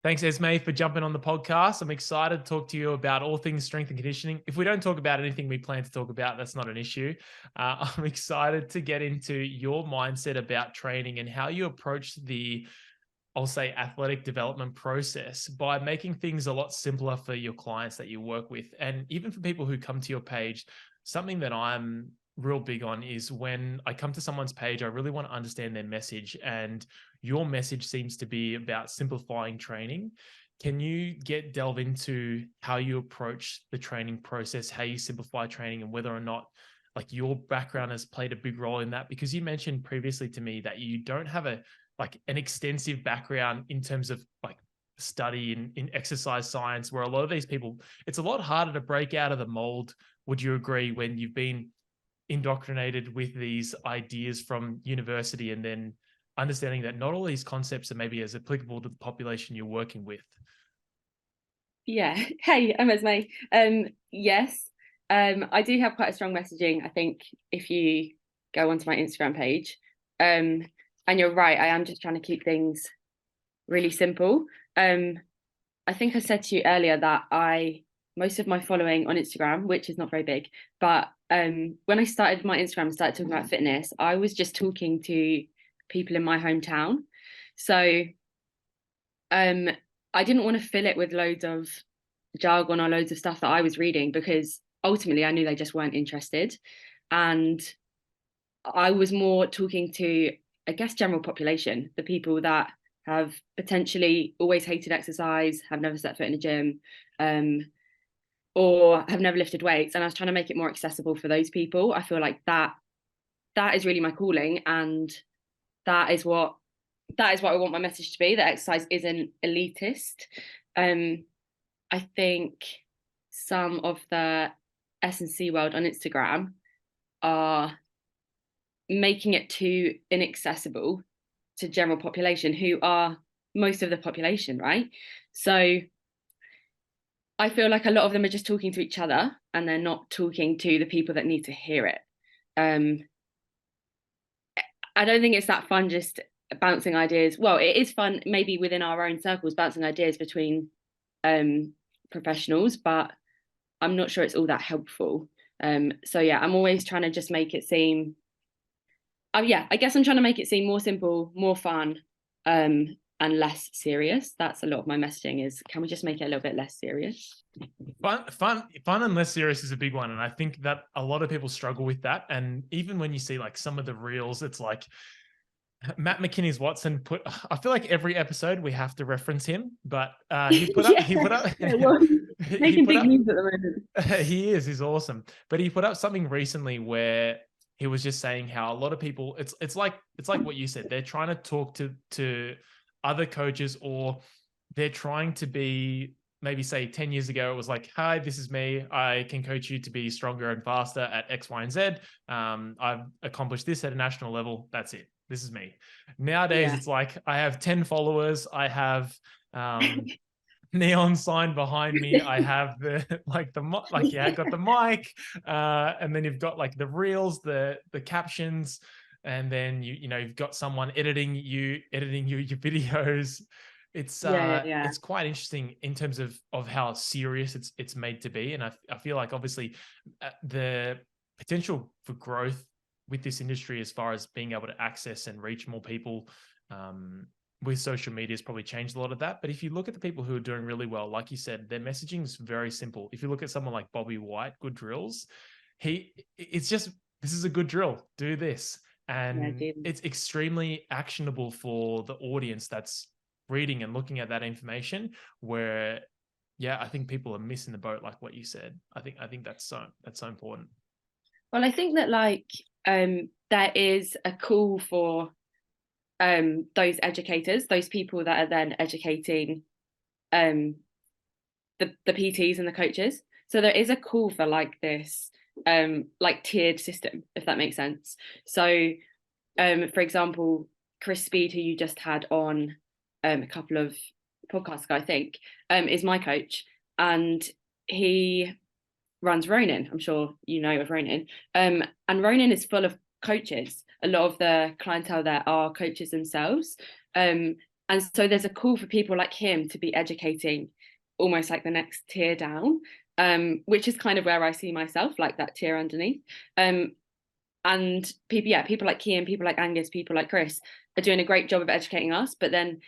Thanks, Esmé, for jumping on the podcast. I'm excited to talk to you about all things strength and conditioning. If we don't talk about anything we plan to talk about, that's not an issue. I'm excited to get into your mindset about training and how you approach the, I'll say, athletic development process by making things a lot simpler for your clients that you work with. And even for people who come to your page, something that I'm real big on is when I come to someone's page, I really want to understand their message. And your message seems to be about simplifying training. Can you delve into how you approach the training process, how you simplify training, and whether or not like your background has played a big role in that? Because you mentioned previously to me that you don't have an extensive background in terms of like study in exercise science, where a lot of these people, it's a lot harder to break out of the mold. Would you agree, when you've been indoctrinated with these ideas from university and then understanding that not all these concepts are maybe as applicable to the population you're working with? Yeah. Hey, I'm Esmé. Yes, I do have quite a strong messaging, I think, if you go onto my Instagram page. And you're right, I am just trying to keep things really simple. I think I said to you earlier that most of my following on Instagram, which is not very big, but when I started my Instagram and started talking about fitness, I was just talking to people in my hometown. So I didn't want to fill it with loads of jargon or loads of stuff that I was reading, because ultimately I knew they just weren't interested. And I was more talking to, I guess, general population, the people that have potentially always hated exercise, have never set foot in a gym, or have never lifted weights. And I was trying to make it more accessible for those people. I feel like that is really my calling, and that is what I want my message to be, that exercise isn't elitist. I think some of the S&C world on Instagram are making it too inaccessible to general population, who are most of the population, right? So I feel like a lot of them are just talking to each other and they're not talking to the people that need to hear it. I don't think it's that fun just bouncing ideas. Well, it is fun maybe within our own circles, bouncing ideas between professionals, but I'm not sure it's all that helpful. So yeah, I'm always trying to just make it seem, I guess I'm trying to make it seem more simple, more fun, and less serious. That's a lot of my messaging is, can we just make it a little bit less serious? Fun and less serious is a big one. And I think that a lot of people struggle with that. And even when you see like some of the reels, it's like Matt McKinney's Watson I feel like every episode we have to reference him, but he put up, Well, he making put big up, news at the moment. he's awesome. But he put up something recently where he was just saying how a lot of people, it's like what you said, they're trying to talk to other coaches, or they're trying to be, maybe say 10 years ago, it was like, hi, this is me. I can coach you to be stronger and faster at X, Y, and Z. I've accomplished this at a national level. That's it. This is me. Nowadays, Yeah. it's like, I have 10 followers. I have neon sign behind me. I have the I got the mic, and then you've got like the reels, the captions, and then you've got someone editing your videos. It's Yeah. it's quite interesting in terms of how serious it's made to be. And I feel like obviously the potential for growth with this industry, as far as being able to access and reach more people with social media, has probably changed a lot of that. But if you look at the people who are doing really well, like you said, their messaging is very simple. If you look at someone like Bobby White, Good Drills, it's just, this is a good drill, do this. And Yeah, it's extremely actionable for the audience that's reading and looking at that information, where, yeah, I think people are missing the boat, like what you said. I think that's so important. well, I think that there is a call for those educators, those people that are then educating the PTs and the coaches. So there is a call for like this like tiered system, if that makes sense. So for example, Chris Speed, who you just had on a couple of podcasts ago, I think, is my coach, and he runs Ronin. I'm sure you know of Ronin. And Ronin is full of coaches. A lot of the clientele there are coaches themselves. And so there's a call for people like him to be educating almost like the next tier down, which is kind of where I see myself, like that tier underneath. And people like Kian, people like Angus, people like Chris are doing a great job of educating us, but then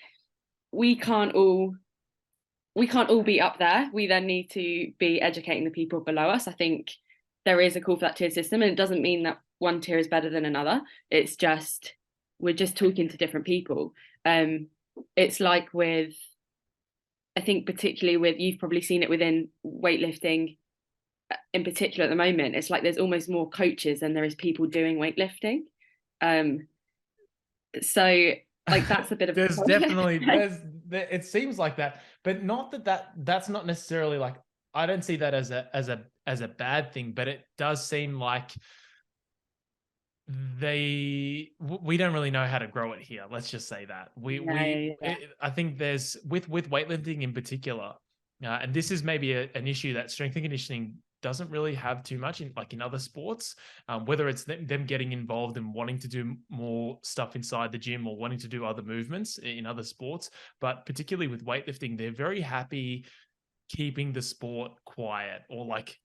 we can't all be up there. We then need to be educating the people below us. I think there is a call for that tier system, and it doesn't mean that one tier is better than another. It's just we're just talking to different people. It's like with, I think particularly with, you've probably seen it within weightlifting in particular at the moment, it's like there's almost more coaches than there is people doing weightlifting. So like that's a bit of there's definitely it seems like that, but not that's not necessarily like, I don't see that as a bad thing, but it does seem like we don't really know how to grow it here. Let's just say that I think there's with weightlifting in particular, and this is maybe an issue that strength and conditioning doesn't really have too much in other sports, whether it's them getting involved and wanting to do more stuff inside the gym or wanting to do other movements in other sports. But particularly with weightlifting, they're very happy keeping the sport quiet, or like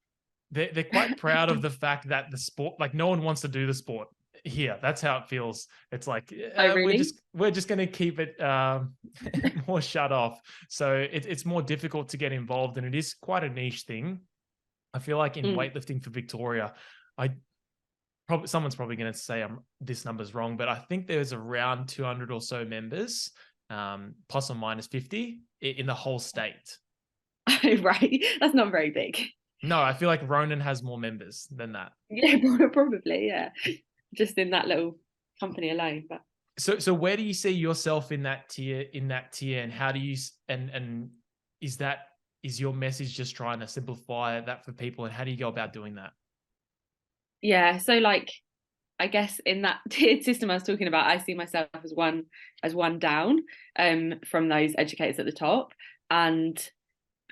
they're quite proud of the fact that the sport, like no one wants to do the sport here. That's how it feels. It's like really? we're just going to keep it more shut off. So it's more difficult to get involved, and it is quite a niche thing. I feel like in weightlifting for Victoria, someone's probably going to say this number's wrong, but I think there's around 200 or so members, plus or minus 50 in the whole state. Right, that's not very big. No, I feel like Ronan has more members than that. Yeah, probably, yeah. Just in that little company alone. But so where do you see yourself in that tier? And how do you and is your message just trying to simplify that for people, and how do you go about doing that? Yeah, so like I guess in that tiered system I was talking about, I see myself as one down from those educators at the top. And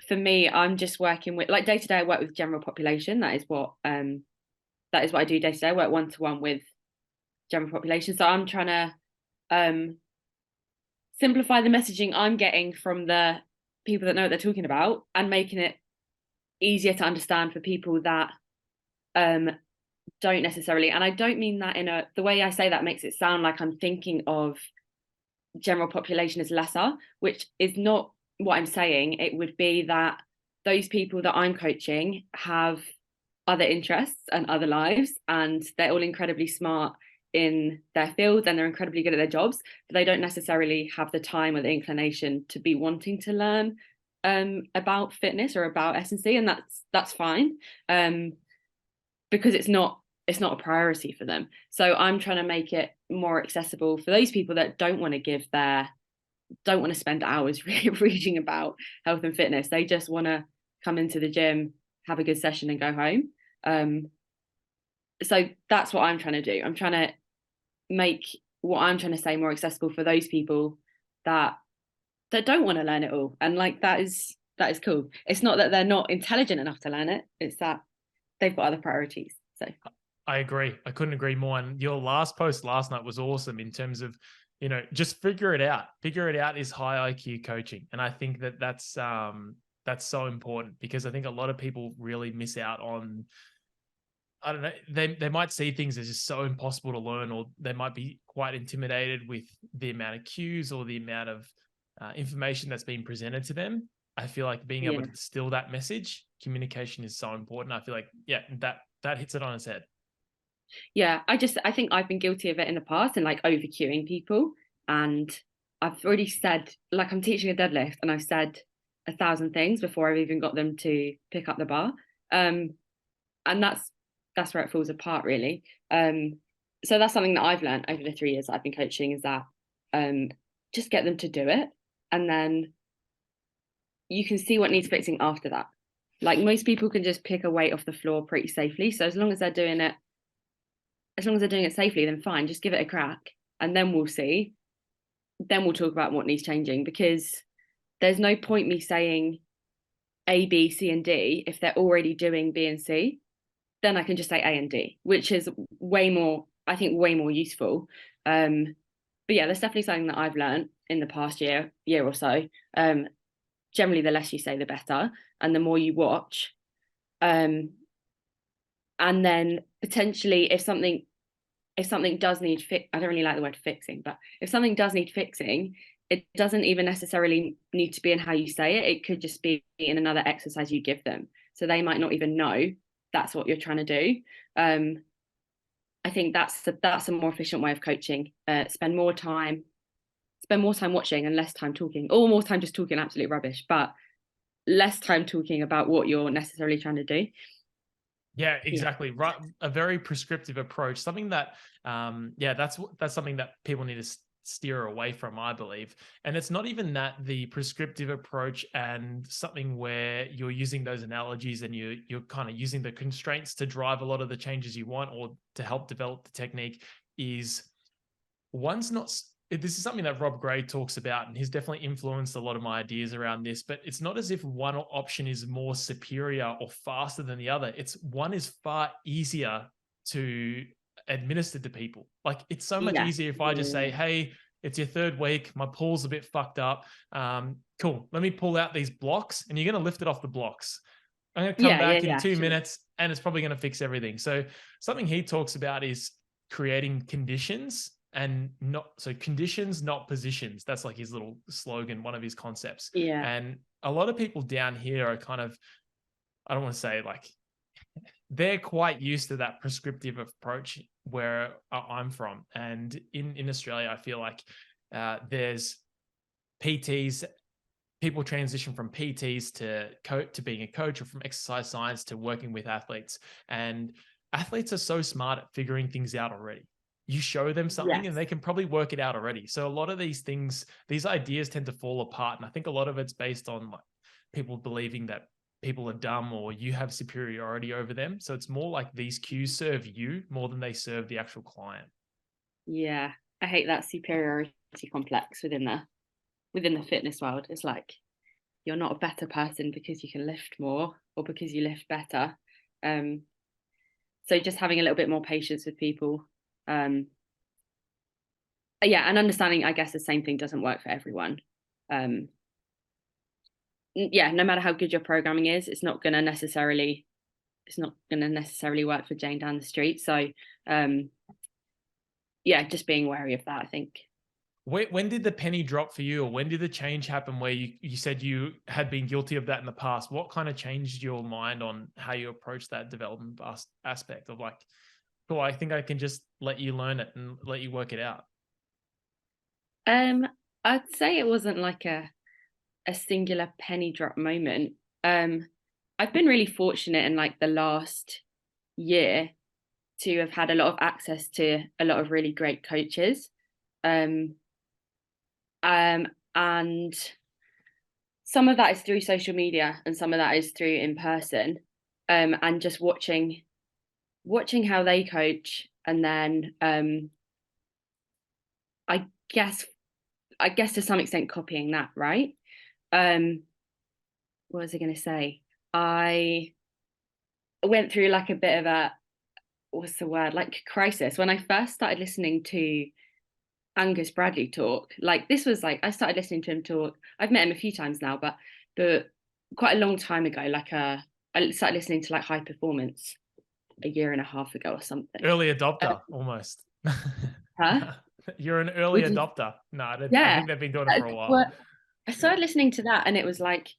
for me, I'm just working with, like, day to day I work with general population. That is what I do day to day. I work one-to-one with general population. So I'm trying to simplify the messaging I'm getting from the people that know what they're talking about, and making it easier to understand for people that don't necessarily. And I don't mean that the way I say that makes it sound like I'm thinking of general population as lesser, which is not what I'm saying. It would be that those people that I'm coaching have other interests and other lives, and they're all incredibly smart in their fields and they're incredibly good at their jobs, but they don't necessarily have the time or the inclination to be wanting to learn about fitness or about S&C, and that's fine, because it's not a priority for them. So I'm trying to make it more accessible for those people that don't want to spend hours reading about health and fitness. They just want to come into the gym, have a good session and go home. So that's what I'm trying to do. I'm trying to make what I'm trying to say more accessible for those people that don't want to learn it all. And like that is cool. It's not that they're not intelligent enough to learn it, it's that they've got other priorities. So I agree. I couldn't agree more. And your last post last night was awesome in terms of, just figure it out. Figure it out is high IQ coaching. And I think that's so important, because I think a lot of people really miss out on, I don't know, they might see things as just so impossible to learn, or they might be quite intimidated with the amount of cues or the amount of information that's being presented to them. I feel like being able to distill that message, communication is so important. I feel like, that hits it on its head. Yeah, I think I've been guilty of it in the past, and like over cueing people. And I've already said, like, I'm teaching a deadlift and I've said 1,000 things before I've even got them to pick up the bar. And that's where it falls apart, really. So that's something that I've learned over the 3 years that I've been coaching, is that just get them to do it, and then you can see what needs fixing after that. Like, most people can just pick a weight off the floor pretty safely. So as long as they're doing it safely, then fine, just give it a crack, and then we'll see. Then we'll talk about what needs changing, because there's no point me saying A, B, C, and D if they're already doing B and C. Then I can just say A and D, which is way more useful. But yeah, that's definitely something that I've learned. in the past year or so. Generally, the less you say, the better, and the more you watch. And then potentially, if something does need I don't really like the word fixing, but if something does need fixing, it doesn't even necessarily need to be in how you say it. It could just be in another exercise you give them, so they might not even know that's what you're trying to do. I think that's a more efficient way of coaching. Spend more time watching and less time talking, or more time just talking absolute rubbish, but less time talking about what you're necessarily trying to do. Yeah, exactly. Right. A very prescriptive approach, something that, that's something that people need to steer away from, I believe. And it's not even that, the prescriptive approach and something where you're using those analogies and you're kind of using the constraints to drive a lot of the changes you want or to help develop the technique is one's not. This is something that Rob Gray talks about, and he's definitely influenced a lot of my ideas around this, but it's not as if one option is more superior or faster than the other. It's one is far easier to administer to people. Like, it's so much easier if I just say, hey, it's your third week, my pool's a bit fucked up. Cool, let me pull out these blocks and you're going to lift it off the blocks. I'm going to come back in 2 minutes and it's probably going to fix everything. So something he talks about is creating conditions, and conditions, not positions. That's like his little slogan, one of his concepts. Yeah. And a lot of people down here are kind of, I don't want to say like, they're quite used to that prescriptive approach where I'm from. And in Australia, I feel like there's PTs, people transition from PTs to being a coach, or from exercise science to working with athletes. And athletes are so smart at figuring things out already. You show them something and they can probably work it out already. So a lot of these things, these ideas tend to fall apart. And I think a lot of it's based on like people believing that people are dumb or you have superiority over them. So it's more like these cues serve you more than they serve the actual client. Yeah. I hate that superiority complex within the fitness world. It's like, you're not a better person because you can lift more or because you lift better. So just having a little bit more patience with people. And understanding, I guess the same thing doesn't work for everyone. No matter how good your programming is, it's not going to necessarily work for Jane down the street. So just being wary of that, I think. When did the penny drop for you, or when did the change happen where you said you had been guilty of that in the past? What kind of changed your mind on how you approach that development aspect of like, cool, I think I can just let you learn it and let you work it out? I'd say it wasn't like a singular penny drop moment. I've been really fortunate in like the last year to have had a lot of access to a lot of really great coaches. And some of that is through social media and some of that is through in person. And just watching how they coach, and then I guess to some extent copying that, right? What was I going to say? I went through like a bit of a, what's the word, like crisis when I first started listening to Angus Bradley talk. Like, this was like, I started listening to him talk. I've met him a few times now, but quite a long time ago. Like I started listening to like High Performance a year and a half ago or something. Early adopter, almost. Huh? You're an early adopter. No, I think they've been doing it for a while. Well, I started listening to that, and it was like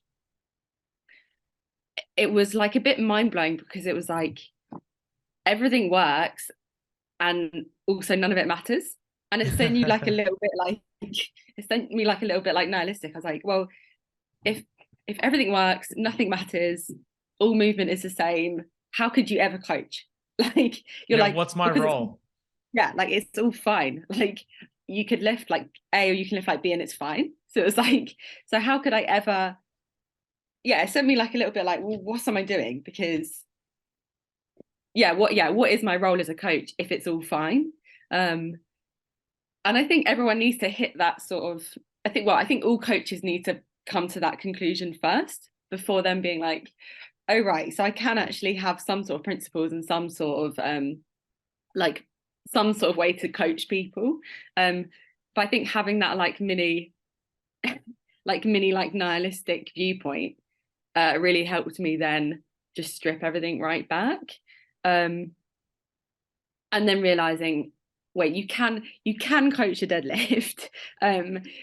a bit mind-blowing, because it was like everything works and also none of it matters. And it sent you like a little bit like, it sent me like a little bit like nihilistic. I was like, well, if everything works, nothing matters, all movement is the same, how could you ever coach? Like, you're like, what's my role? Like, it's all fine. Like, you could lift like A or you can lift like B and it's fine. So it was like, so how could I ever, it sent me like a little bit like, well, what am I doing? Because what is my role as a coach if it's all fine? And I think everyone needs to hit that sort of, I think all coaches need to come to that conclusion first before then being like, oh, right, so I can actually have some sort of principles and some sort of some sort of way to coach people. But I think having that like mini like mini like nihilistic viewpoint really helped me then just strip everything right back. And then realizing, wait, you can coach a deadlift.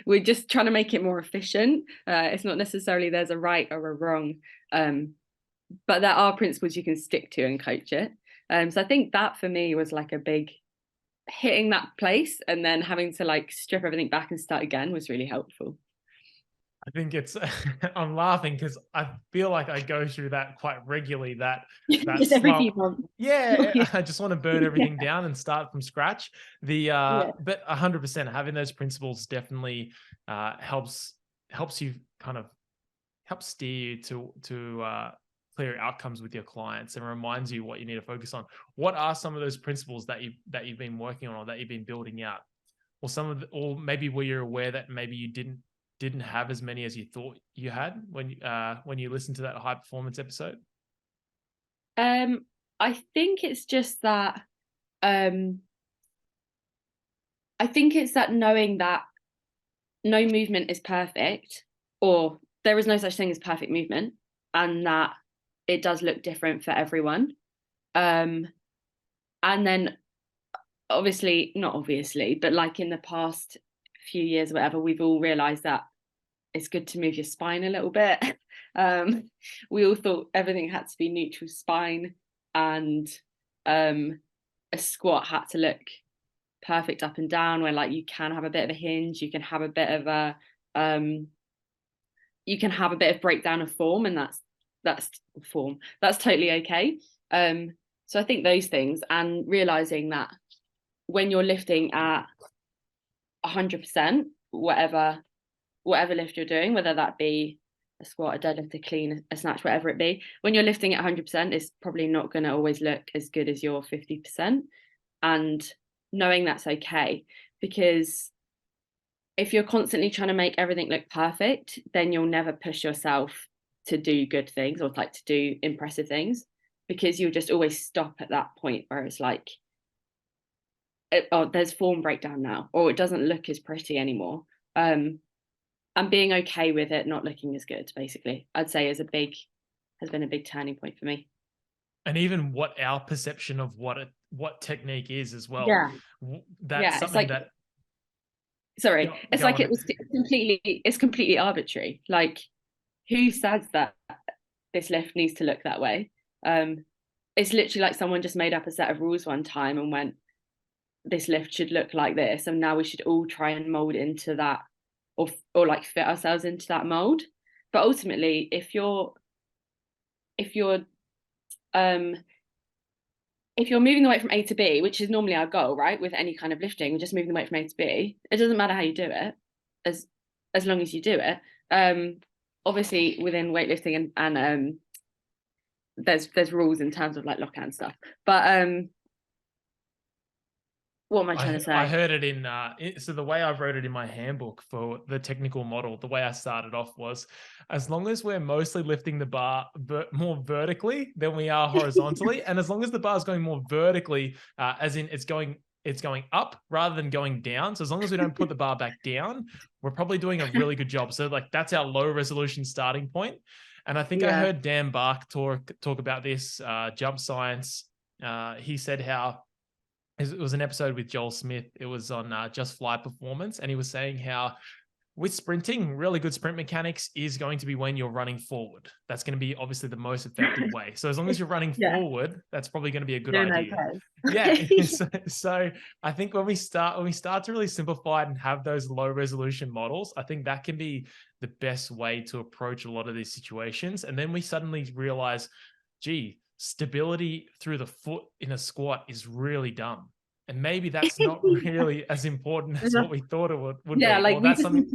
We're just trying to make it more efficient. It's not necessarily there's a right or a wrong, but there are principles you can stick to and coach it. So I think that for me was like a big hitting that place, and then having to like strip everything back and start again was really helpful. I think it's I'm laughing because I feel like I go through that quite regularly, that Just every slump. few months. Yeah, I just want to burn everything down and start from scratch. Yeah. But 100% having those principles definitely helps you kind of helps steer you to clear outcomes with your clients and reminds you what you need to focus on. What are some of those principles that you've been working on or that you've been building out? Or or maybe were you aware that maybe you didn't have as many as you thought you had when you listened to that high performance episode? I think it's just that um I think it's that knowing that no movement is perfect, or there is no such thing as perfect movement, and that it does look different for everyone. And then not obviously, but like in the past few years or whatever, we've all realized that it's good to move your spine a little bit. We all thought everything had to be neutral spine, and a squat had to look perfect up and down, where like you can have a bit of a hinge, you can have a bit of a breakdown of form, and that's form. That's totally okay. So I think those things, and realizing that when you're lifting at 100%, whatever lift you're doing, whether that be a squat, a deadlift, a clean, a snatch, whatever it be, when you're lifting at 100%, it's probably not going to always look as good as your 50%. And knowing that's okay, because if you're constantly trying to make everything look perfect, then you'll never push yourself to do good things or like to do impressive things, because you'll just always stop at that point where it's like, oh, there's form breakdown now, or it doesn't look as pretty anymore. And being okay with it not looking as good, basically, I'd say has been a big turning point for me. And even what our perception of what technique is as well. Yeah. That's Yeah. It's something like, that sorry, it's go like on. it's completely arbitrary. Like, who says that this lift needs to look that way? It's literally like someone just made up a set of rules one time and went, this lift should look like this, and now we should all try and mold into that, or like fit ourselves into that mold. But ultimately, if you're um if you're moving the weight from A to B, which is normally our goal, right, with any kind of lifting, we're just moving the weight from A to B. It doesn't matter how you do it, as long as you do it. Obviously, within weightlifting and there's rules in terms of like lockout and stuff. But what am I trying to say? I heard it in so the way I wrote it in my handbook for the technical model, the way I started off was, as long as we're mostly lifting the bar more vertically than we are horizontally, and as long as the bar is going more vertically, as in it's going up rather than going down. So as long as we don't put the bar back down, we're probably doing a really good job. So like that's our low resolution starting point. And I think I heard Dan Bark talk about this jump science. He said how it was an episode with Joel Smith. It was on Just Fly Performance. And he was saying how with sprinting, really good sprint mechanics is going to be when you're running forward. That's going to be obviously the most effective way. So as long as you're running forward, that's probably going to be a good idea. Okay. Yeah. So I think when we start to really simplify it and have those low resolution models, I think that can be the best way to approach a lot of these situations. And then we suddenly realize, gee, stability through the foot in a squat is really dumb. And maybe that's not really as important as what we thought it would Yeah, be. like Or that's something.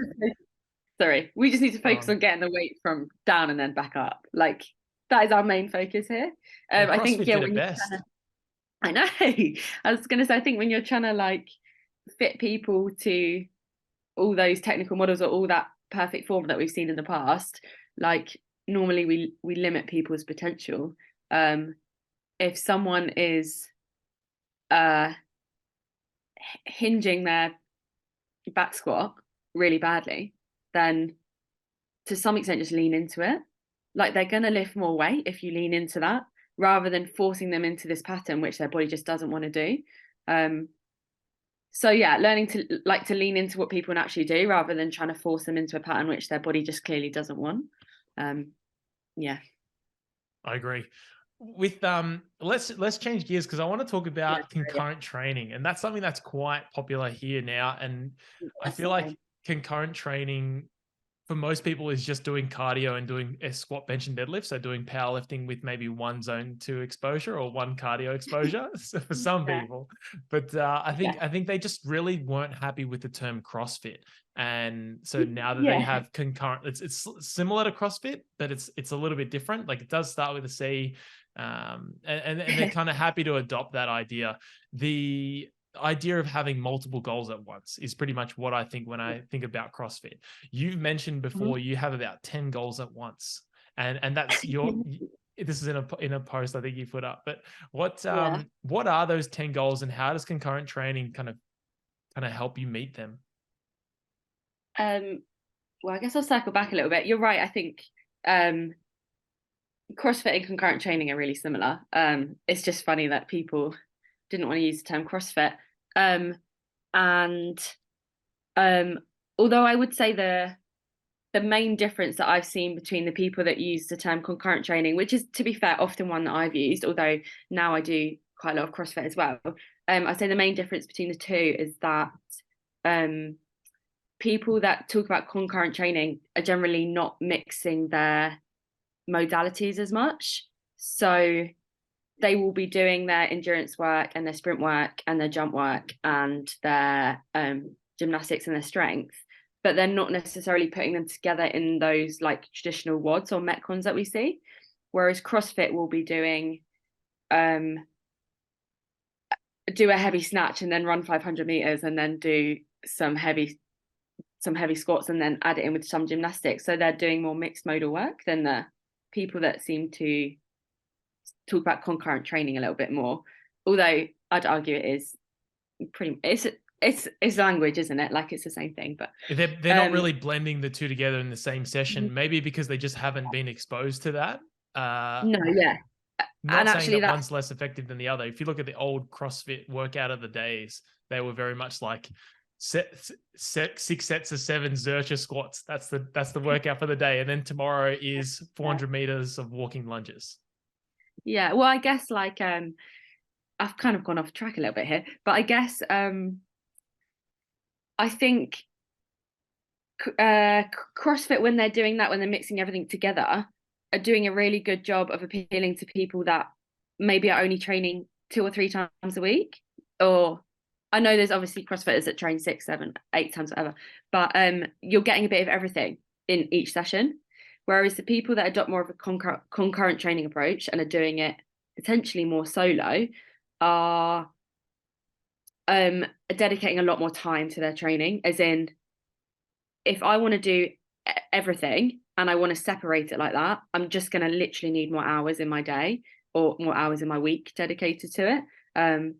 We just need to focus on getting the weight from down and then back up. Like, that is our main focus here. I think, CrossFit yeah, did it when best. I know. I was gonna say, I think when you're trying to like fit people to all those technical models or all that perfect form that we've seen in the past, like normally we limit people's potential. If someone is hinging their back squat really badly, then to some extent just lean into it. Like, they're going to lift more weight if you lean into that, rather than forcing them into this pattern which their body just doesn't want to do. So yeah, learning to lean into what people naturally do, rather than trying to force them into a pattern which their body just clearly doesn't want. Yeah, I agree. With let's change gears, because I want to talk about yeah, concurrent training, and that's something that's quite popular here now. And I feel like definitely. concurrent training for most people is just doing cardio and doing a squat, bench, and deadlift. So doing powerlifting with maybe one zone 2 exposure or one cardio exposure so for some Yeah, people. But I think they just really weren't happy with the term CrossFit. And so now that they yeah, have concurrent, it's similar to CrossFit, but it's a little bit different. Like, it does start with a C, and they're kind of happy to adopt that idea. The idea of having multiple goals at once is pretty much what I think when I think about CrossFit. You've mentioned before you have about 10 goals at once, and that's this is in a post I think you put up. But what yeah. are those 10 goals, and how does concurrent training kind of help you meet them? Well, I guess I'll circle back a little bit. You're right. I think CrossFit and concurrent training are really similar. It's just funny that people didn't want to use the term CrossFit. And although I would say the main difference that I've seen between the people that use the term concurrent training, which is, to be fair, often one that I've used, although now I do quite a lot of CrossFit as well. I'd say the main difference between the two is that people that talk about concurrent training are generally not mixing their modalities as much. So they will be doing their endurance work and their sprint work and their jump work and their gymnastics and their strength, but they're not necessarily putting them together in those like traditional WODs or metcons that we see. Whereas CrossFit will be doing do a heavy snatch and then run 500 meters and then do some heavy squats and then add it in with some gymnastics. So they're doing more mixed modal work than the people that seem to talk about concurrent training a little bit more. Although I'd argue it is pretty, it's language, isn't it? Like, it's the same thing. But They're not really blending the two together in the same session, maybe because they just haven't been exposed to that. No, yeah. Not And saying actually that that's one's less effective than the other. If you look at the old CrossFit workout of the days, they were very much like set 6 sets of 7 Zercher squats. That's the workout for the day. And then tomorrow is 400 meters of walking lunges. yeah. Well, I guess like I've kind of gone off track a little bit here, but I guess I think CrossFit, when they're doing that, when they're mixing everything together, are doing a really good job of appealing to people that maybe are only training 2 or 3 times a week. Or I know there's obviously CrossFitters that train 6, 7, 8 times, whatever, but you're getting a bit of everything in each session. Whereas the people that adopt more of a concurrent training approach and are doing it potentially more solo are dedicating a lot more time to their training. As in, if I want to do everything and I want to separate it like that, I'm just going to literally need more hours in my day or more hours in my week dedicated to it.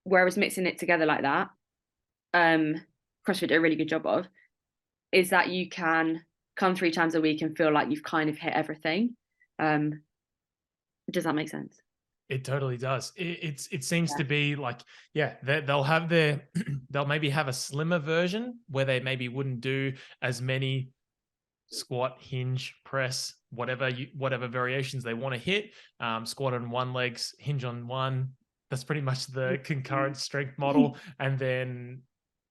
Whereas mixing it together like that, CrossFit do a really good job of, is that you can come 3 times a week and feel like you've kind of hit everything. Does that make sense? It totally does. It seems to be like, yeah, they'll have their they'll maybe have a slimmer version where they maybe wouldn't do as many squat, hinge, press, whatever variations they want to hit. Squat on one legs, hinge on one. That's pretty much the concurrent strength model. And then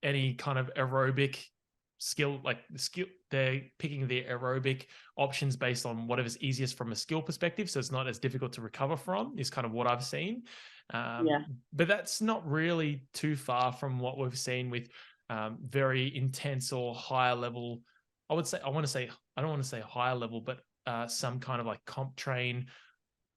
any kind of aerobic skill, they're picking the aerobic options based on whatever's easiest from a skill perspective. So it's not as difficult to recover from, is kind of what I've seen. But that's not really too far from what we've seen with very intense or higher level. I don't want to say higher level, but some kind of like comp train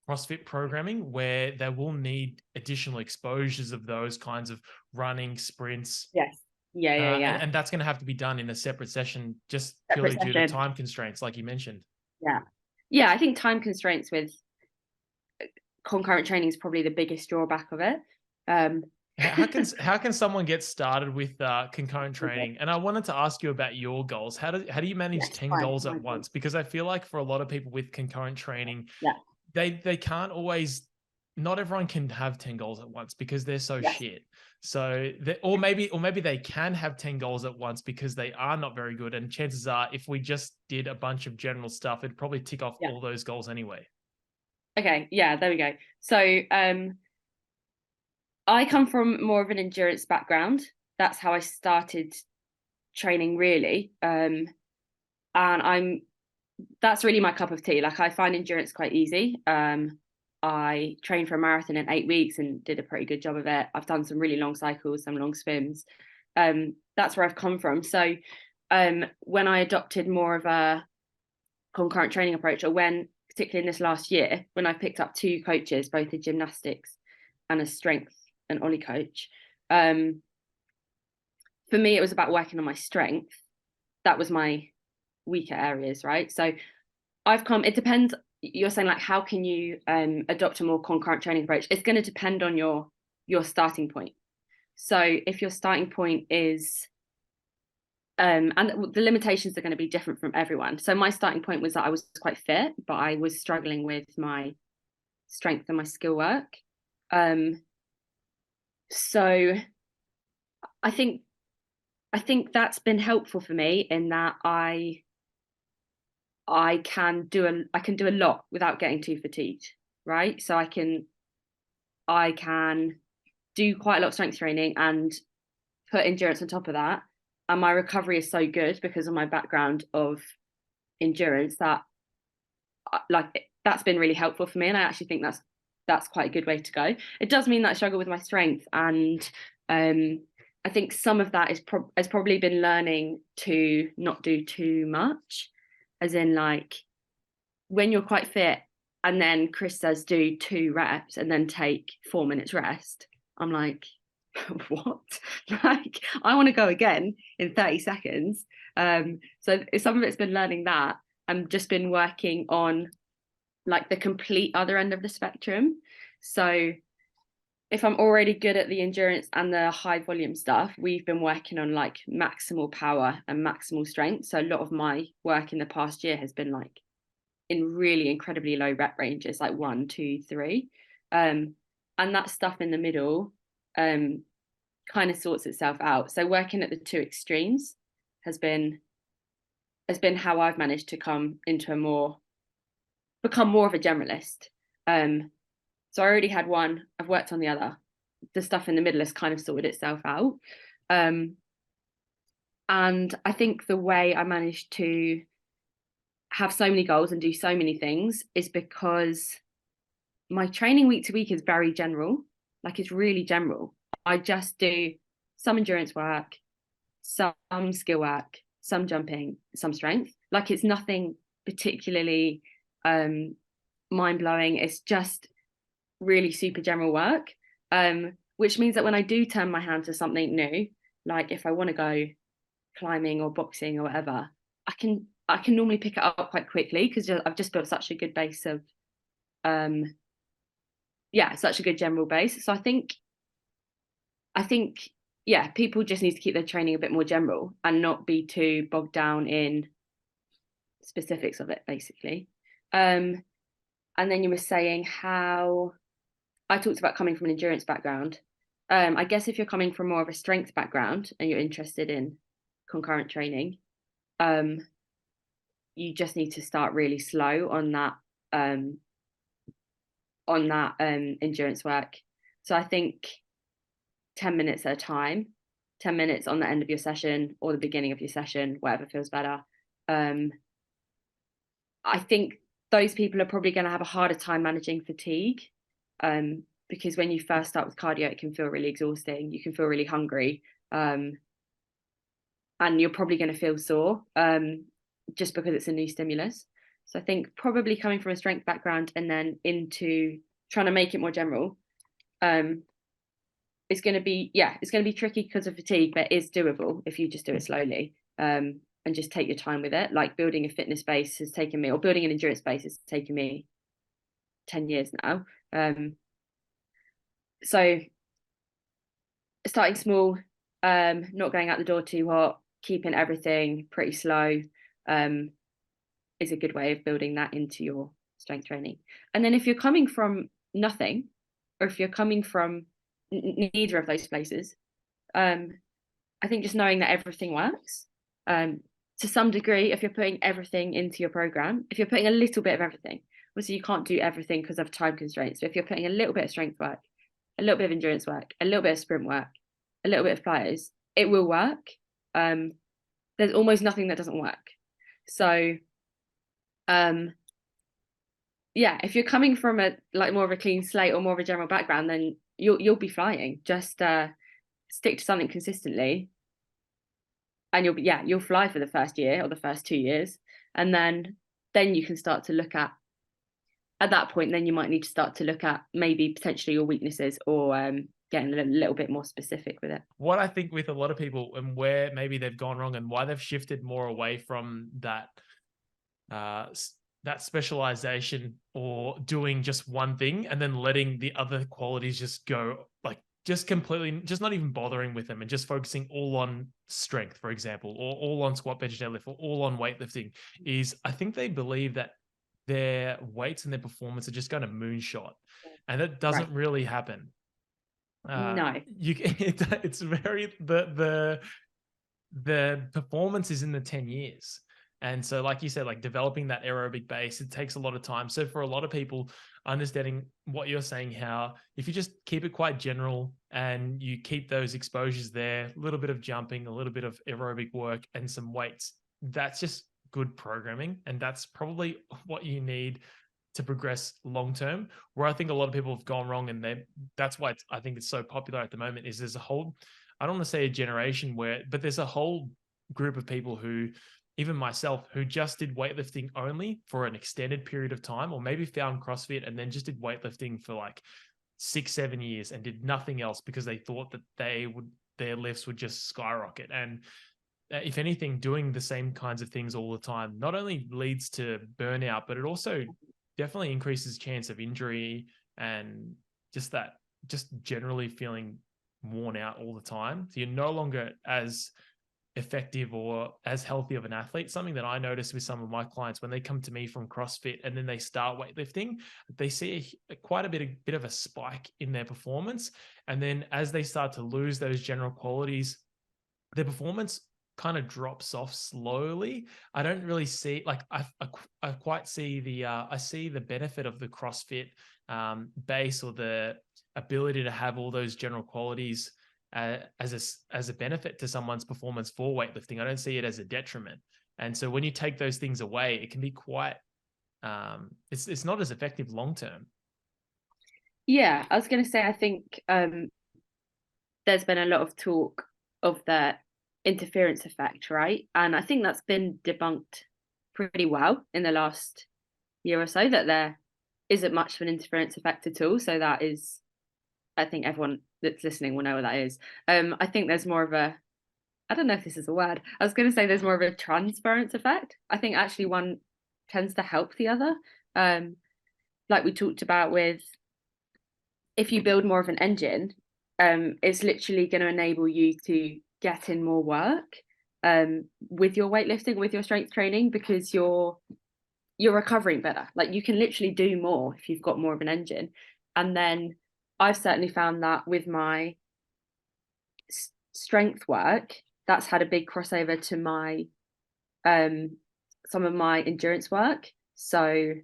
CrossFit programming where they will need additional exposures of those kinds of running, sprints. Yes. Yeah. And that's going to have to be done in a separate session, just Separate purely due to session. time constraints, like you mentioned. Yeah. I think time constraints with concurrent training is probably the biggest drawback of it. how can someone get started with concurrent Okay. training? And I wanted to ask you about your goals. How do you manage Yes, 10 fine. goals My at God. once? Because I feel like for a lot of people with concurrent training, Yeah. they can't always, not everyone can have 10 goals at once because they're so Yes. shit. So or maybe they can have 10 goals at once because they are not very good. And chances are if we just did a bunch of general stuff, it'd probably tick off Yeah. all those goals anyway. Okay. Yeah. There we go. So I come from more of an endurance background. That's how I started training, really. And that's really my cup of tea. Like, I find endurance quite easy. I trained for a marathon in 8 weeks and did a pretty good job of it. I've done some really long cycles, some long swims. That's where I've come from. So when I adopted more of a concurrent training approach, or when, particularly in this last year, when I picked up 2 coaches, both a gymnastics and a strength and Ollie coach, for me, it was about working on my strength. That was my weaker areas, right? So it depends. You're saying, like, how can you adopt a more concurrent training approach? It's going to depend on your starting point. So if your starting point is and the limitations are going to be different from everyone. So my starting point was that I was quite fit, but I was struggling with my strength and my skill work. So I think that's been helpful for me in that I can do a lot without getting too fatigued, right? So I can do quite a lot of strength training and put endurance on top of that. And my recovery is so good because of my background of endurance that that's been really helpful for me. And I actually think that's quite a good way to go. It does mean that I struggle with my strength, and I think some of that has probably been learning to not do too much, as in, like, when you're quite fit and then Chris says do 2 reps and then take 4 minutes rest, I'm like, what? Like, I want to go again in 30 seconds. So some of it's been learning that, and just been working on, like, the complete other end of the spectrum. So if I'm already good at the endurance and the high volume stuff, we've been working on, like, maximal power and maximal strength. So a lot of my work in the past year has been, like, in really incredibly low rep ranges, like 1, 2, 3. And that stuff in the middle kind of sorts itself out. So working at the 2 extremes has been how I've managed to become more of a generalist. So I already had one, I've worked on the other. The stuff in the middle has kind of sorted itself out. And I think the way I managed to have so many goals and do so many things is because my training week to week is very general. Like, it's really general. I just do some endurance work, some skill work, some jumping, some strength. Like, it's nothing particularly mind-blowing. It's just really super general work, which means that when I do turn my hand to something new, like if I want to go climbing or boxing or whatever, I can normally pick it up quite quickly because I've just built such a good base of such a good general base. So I think yeah, people just need to keep their training a bit more general and not be too bogged down in specifics of it, basically. And then you were saying how I talked about coming from an endurance background. I guess if you're coming from more of a strength background and you're interested in concurrent training, you just need to start really slow on that endurance work. So I think 10 minutes at a time, 10 minutes on the end of your session or the beginning of your session, whatever feels better. I think those people are probably going to have a harder time managing fatigue, because when you first start with cardio, it can feel really exhausting. You can feel really hungry, and you're probably going to feel sore, just because it's a new stimulus. So I think probably coming from a strength background and then into trying to make it more general, it's going to be tricky because of fatigue, but it's doable if you just do it slowly, and just take your time with it. Like, building a fitness base has taken me, or building an endurance base has taken me 10 years now. So starting small, not going out the door too hot, keeping everything pretty slow, is a good way of building that into your strength training. And then if you're coming from nothing, or if you're coming from neither of those places, I think just knowing that everything works, to some degree, if you're putting everything into your program, if you're putting a little bit of everything, obviously you can't do everything because of time constraints, but if you're putting a little bit of strength work, a little bit of endurance work, a little bit of sprint work, a little bit of plyos, it will work. There's almost nothing that doesn't work. So yeah, if you're coming from a like more of a clean slate or more of a general background, then you'll be flying. Just stick to something consistently, and you'll fly for the first year or the first 2 years, and then you can start to look at that point. Then you might need to start to look at maybe potentially your weaknesses, or getting a little bit more specific with it. What I think with a lot of people, and where maybe they've gone wrong and why they've shifted more away from that specialization or doing just one thing and then letting the other qualities just go, like just completely, just not even bothering with them and just focusing all on strength, for example, or all on squat, bench, deadlift, or all on weightlifting, is I think they believe that their weights and their performance are just going to moonshot, and that doesn't Right. really happen. No. It's very the performance is in the 10 years. And so, like you said, like developing that aerobic base, it takes a lot of time. So for a lot of people, understanding what you're saying, how if you just keep it quite general and you keep those exposures there, a little bit of jumping, a little bit of aerobic work and some weights, that's just good programming. And that's probably what you need to progress long term. Where I think a lot of people have gone wrong, and that's why I think it's so popular at the moment, is there's a whole, I don't want to say a generation but there's a whole group of people who, even myself, who just did weightlifting only for an extended period of time, or maybe found CrossFit and then just did weightlifting for like 6-7 years and did nothing else because they thought that their lifts would just skyrocket. And if anything, doing the same kinds of things all the time not only leads to burnout, but it also definitely increases chance of injury and just generally feeling worn out all the time. So you're no longer as effective or as healthy of an athlete. Something that I notice with some of my clients when they come to me from CrossFit and then they start weightlifting, they see quite a bit of a spike in their performance. And then as they start to lose those general qualities, their performance kind of drops off slowly. I don't really see, like, I quite see I see the benefit of the CrossFit base, or the ability to have all those general qualities as a benefit to someone's performance for weightlifting. I don't see it as a detriment. And so when you take those things away, it can be quite it's not as effective long term. Yeah, I was going to say, I think there's been a lot of talk of the interference effect, right? And I think that's been debunked pretty well in the last year or so, that there isn't much of an interference effect at all. So that is, I think everyone that's listening will know what that is. I think there's more of a, I don't know if this is a word, I was going to say there's more of a transference effect. I think actually one tends to help the other. Like we talked about with, if you build more of an engine, it's literally going to enable you to get in more work with your weightlifting, with your strength training, because you're recovering better. Like you can literally do more if you've got more of an engine. And then I've certainly found that with my strength work, that's had a big crossover to my some of my endurance work. So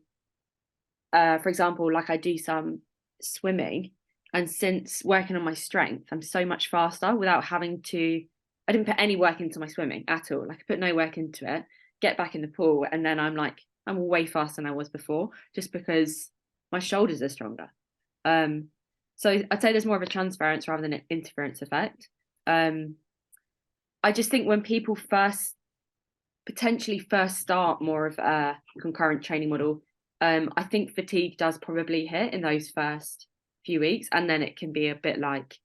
for example, like I do some swimming, and since working on my strength, I'm so much faster without having to, I didn't put any work into my swimming at all. Like I put no work into it, get back in the pool, and then I'm way faster than I was before, just because my shoulders are stronger. So I'd say there's more of a transference rather than an interference effect. I just think when people potentially first start more of a concurrent training model, I think fatigue does probably hit in those first few weeks, and then it can be a bit like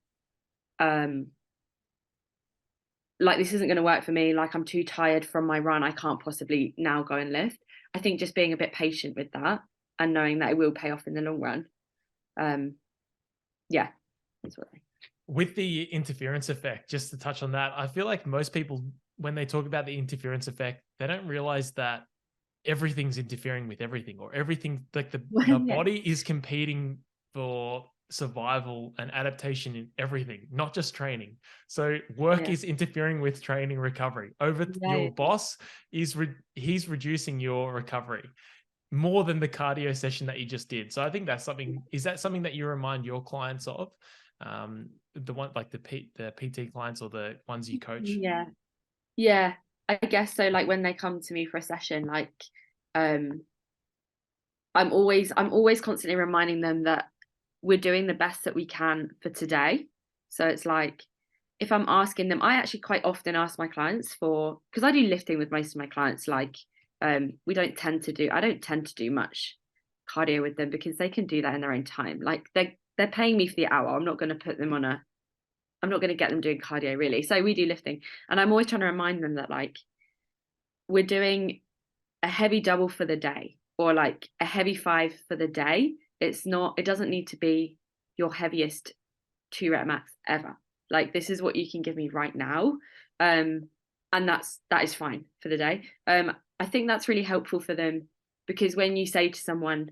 this isn't going to work for me, like I'm too tired from my run, I can't possibly now go and lift. I think just being a bit patient with that and knowing that it will pay off in the long run. Yeah, that's what I think. with the interference effect, just to touch on that, I feel like most people, when they talk about the interference effect, they don't realize that everything's interfering with everything, or everything, like the Yeah. body is competing for survival and adaptation in everything, not just training. So work Yeah. is interfering with training recovery. Yeah. Your boss is he's reducing your recovery more than the cardio session that you just did. So I think that's something. Is that something that you remind your clients of? The one like the PT clients or the ones you coach? Yeah. Yeah. I guess so. Like when they come to me for a session, like um I'm always constantly reminding them that we're doing the best that we can for today. So it's like if I'm asking them, I actually quite often ask my clients for, because I do lifting with most of my clients, like I don't tend to do much cardio with them because they can do that in their own time. Like they're paying me for the hour. I'm not going to get them doing cardio really. So we do lifting. And I'm always trying to remind them that like we're doing a heavy double for the day or like a heavy 5 for the day. It doesn't need to be your heaviest 2 rep max ever. Like this is what you can give me right now. And that is fine for the day. I think that's really helpful for them because when you say to someone,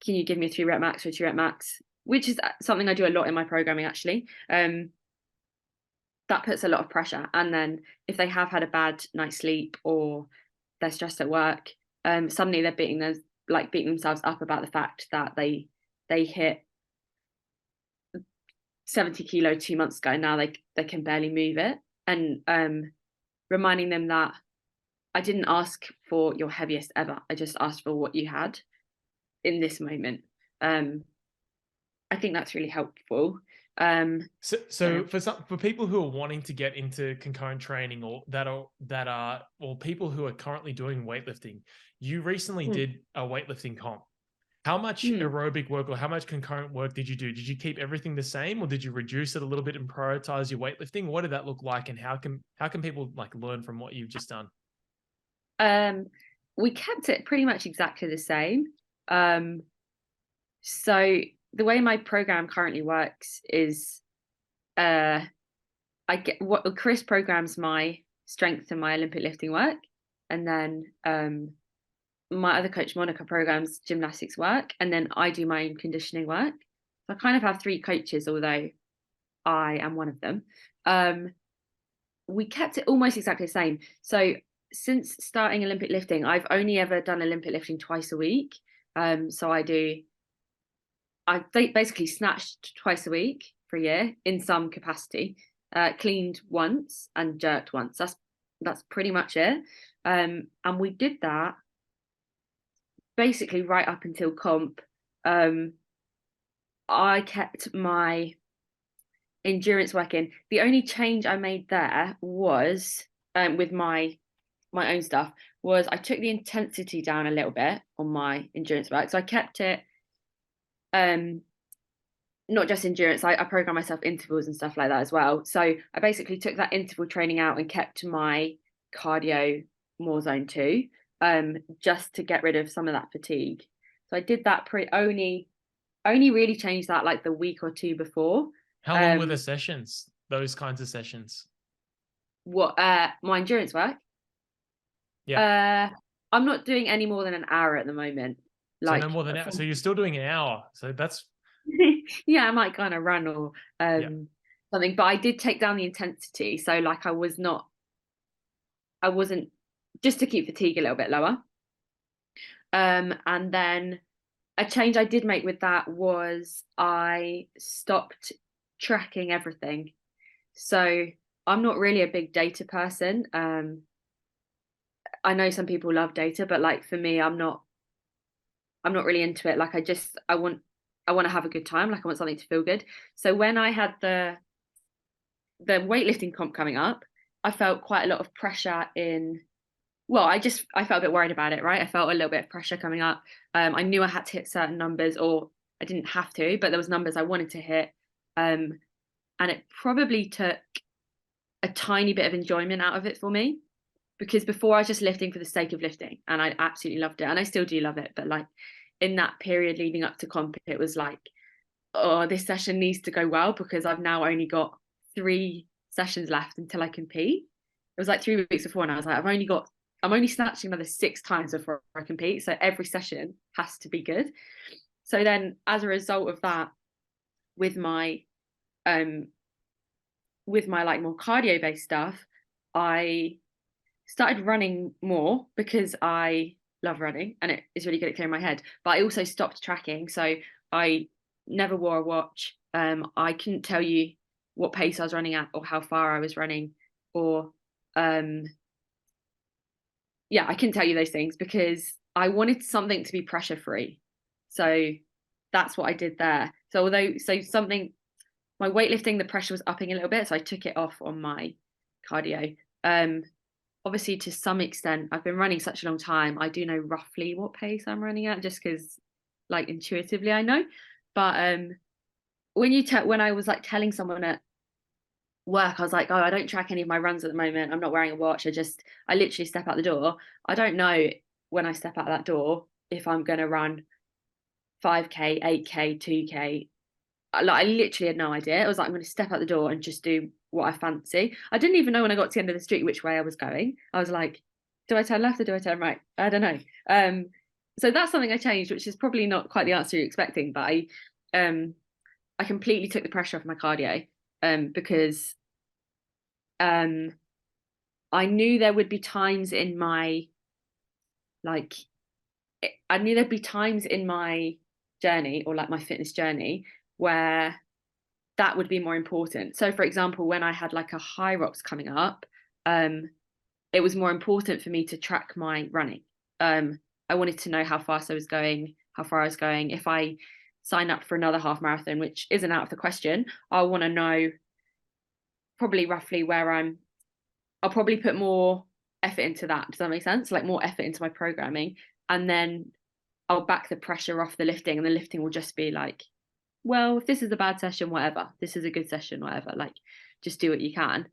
can you give me a 3 rep max or a 2 rep max, which is something I do a lot in my programming actually, that puts a lot of pressure. And then if they have had a bad night's sleep or they're stressed at work, suddenly they're beating themselves up about the fact that they hit 70 kilo 2 months ago. Now they can barely move it. And reminding them that I didn't ask for your heaviest ever. I just asked for what you had in this moment. I think that's really helpful. So for people who are wanting to get into concurrent training or or people who are currently doing weightlifting, you recently Mm, did a weightlifting comp. How much mm. aerobic work or how much concurrent work did you do? Did you keep everything the same, or did you reduce it a little bit and prioritize your weightlifting? What did that look like, and how can people like learn from what you've just done? Um, we kept it pretty much exactly the same. Um, so the way my program currently works is uh, I get what Chris programs my strength and my Olympic lifting work, and then my other coach Monica programs gymnastics work, and then I do my own conditioning work. So I kind of have 3 coaches, although I am one of them. We kept it almost exactly the same. So since starting Olympic lifting, I've only ever done Olympic lifting twice a week. So I basically snatched twice a week for a year in some capacity, cleaned once and jerked once. That's pretty much it. And we did that basically right up until comp. Um, I kept my endurance working. The only change I made there was with my own stuff was I took the intensity down a little bit on my endurance work. So I kept it not just endurance, I program myself intervals and stuff like that as well. So I basically took that interval training out and kept my cardio more zone 2, just to get rid of some of that fatigue. So I did that only really changed that like the week or 2 before. How long were the sessions? Those kinds of sessions? What my endurance work? Yeah. I'm not doing any more than an hour at the moment. So no Like more than an hour. So you're still doing an hour. So that's yeah, I might kind of run or yeah. something, but I did take down the intensity. So like I wasn't just to keep fatigue a little bit lower. And then a change I did make with that was I stopped tracking everything. So I'm not really a big data person. I know some people love data, but like for me, I'm not really into it. Like I want to have a good time. Like I want something to feel good. So when I had the weightlifting comp coming up, I felt quite a lot of pressure in. Well, I felt a bit worried about it, right? I felt a little bit of pressure coming up. I knew I had to hit certain numbers, or I didn't have to, but there was numbers I wanted to hit. And it probably took a tiny bit of enjoyment out of it for me, because before I was just lifting for the sake of lifting, and I absolutely loved it, and I still do love it. But like in that period leading up to comp, it was like oh, this session needs to go well because I've now only got 3 sessions left until I compete. It was like 3 weeks before, and I was like, I'm only snatching another 6 times before I compete, so every session has to be good. So then, as a result of that, with my like more cardio based stuff, I started running more because I love running and it is really good at clearing my head. But I also stopped tracking, so I never wore a watch. I couldn't tell you what pace I was running at or how far I was running, or yeah, I couldn't tell you those things because I wanted something to be pressure free. So that's what I did there. So my weightlifting, the pressure was upping a little bit, so I took it off on my cardio. Obviously, to some extent, I've been running such a long time, I do know roughly what pace I'm running at, just because, like, intuitively I know. But when I was like telling someone at work, I was like, oh, I don't track any of my runs at the moment. I'm not wearing a watch. I literally step out the door. I don't know when I step out that door if I'm gonna run 5K, 8K, 2K. Like, I literally had no idea. I was like, I'm going to step out the door and just do what I fancy. I didn't even know when I got to the end of the street which way I was going. I was like, do I turn left or do I turn right? I don't know. So that's something I changed, which is probably not quite the answer you're expecting, but I completely took the pressure off my cardio, because I knew there would be times in my like I knew there'd be times in my journey, or like my fitness journey, where that would be more important. So for example, when I had like a high rocks coming up, it was more important for me to track my running. I wanted to know how fast I was going, how far I was going. If I sign up for another half marathon, which isn't out of the question, I'll want to know probably roughly I'll probably put more effort into that. Does that make sense? Like more effort into my programming, and then I'll back the pressure off the lifting, and the lifting will just be like, well, if this is a bad session, whatever. This is a good session, whatever. Like, just do what you can.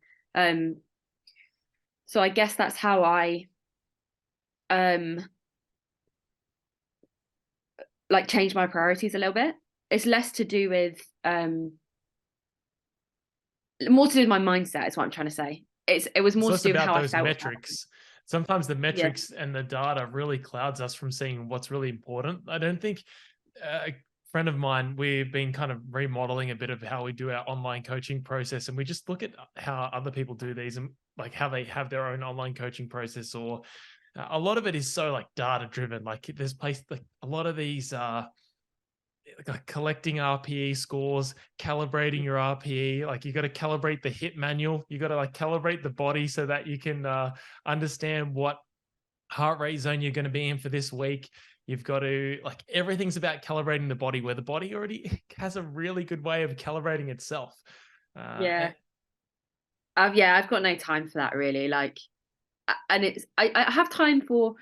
So I guess that's how I like change my priorities a little bit. It's less to do with more to do with my mindset is what I'm trying to say. It was It's more to less do with about how I those felt. metrics. Sometimes the Yeah. metrics and the data really clouds us from seeing what's really important. I don't think a friend of mine, we've been kind of remodeling a bit of how we do our online coaching process, and we just look at how other people do these and like how they have their own online coaching process, or a lot of it is so like data driven. Like there's place like a lot of these like collecting RPE scores, calibrating your RPE. Like you got to calibrate the hit manual. You got to like calibrate the body so that you can understand what heart rate zone you're going to be in for this week. You've got to like everything's about calibrating the body, where the body already has a really good way of calibrating itself. Yeah. Yeah, I've got no time for that really. Like, and I have time for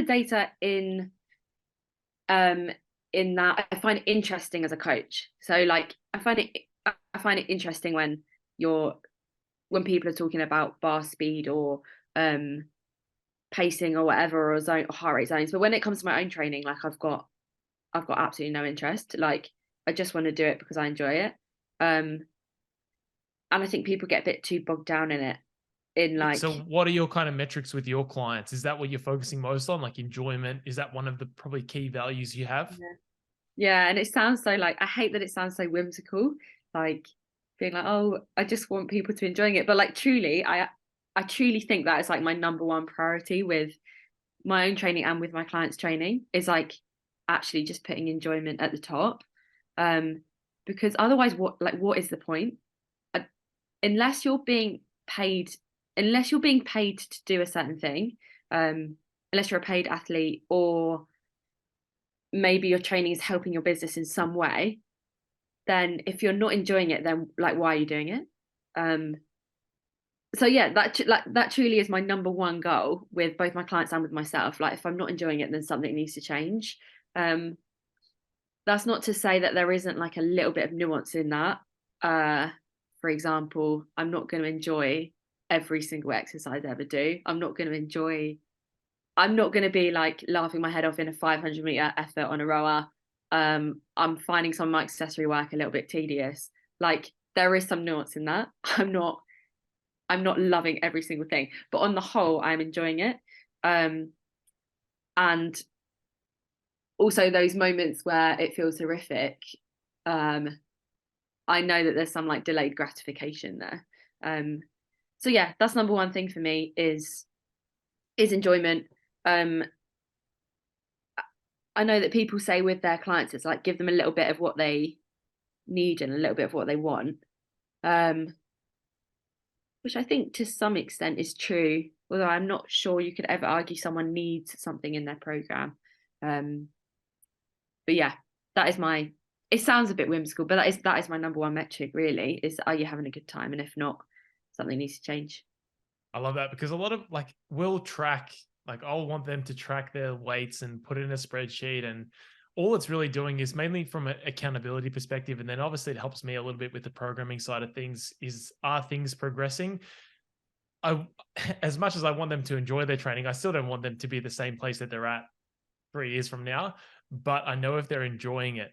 data um in that I find it interesting as a coach. So like I find it interesting when people are talking about bar speed or pacing or whatever, or zone or heart rate zones. But when it comes to my own training, like I've got absolutely no interest. Like I just want to do it because I enjoy it. And I think people get a bit too bogged down in it. In like, So what are your kind of metrics with your clients? Is that what you're focusing most on, like enjoyment? Is that one of the probably key values you have? yeah, and it sounds so like, I hate that it sounds so whimsical, like being like, oh, I just want people to enjoy it. But like truly, I truly think that is like my number one priority with my own training and with my clients' training, is like actually just putting enjoyment at the top. Because otherwise what is the point? Unless you're being paid, to do a certain thing, unless you're a paid athlete, or maybe your training is helping your business in some way, then if you're not enjoying it, then like why are you doing it? So yeah, that truly is my number one goal with both my clients and with myself. Like if I'm not enjoying it, then something needs to change. That's not to say that there isn't like a little bit of nuance in that. For example, I'm not going to enjoy every single exercise I ever do. I'm not going to be like laughing my head off in a 500-meter effort on a rower. I'm finding some of my accessory work a little bit tedious. Like, there is some nuance in that. I'm not loving every single thing, but on the whole, I'm enjoying it. And also those moments where it feels horrific, I know that there's some like delayed gratification there. So yeah, that's number one thing for me is enjoyment. I know that people say with their clients, it's like give them a little bit of what they need and a little bit of what they want, which I think to some extent is true, although I'm not sure you could ever argue someone needs something in their program. But yeah, that is my, it sounds a bit whimsical, but that is my number one metric really, is are you having a good time? And if not, something needs to change. I love that, because a lot of like will track, like I'll want them to track their weights and put it in a spreadsheet, and all it's really doing is mainly from an accountability perspective. And then obviously it helps me a little bit with the programming side of things, is are things progressing? As much as I want them to enjoy their training, I still don't want them to be the same place that they're at 3 years from now. But I know if they're enjoying it,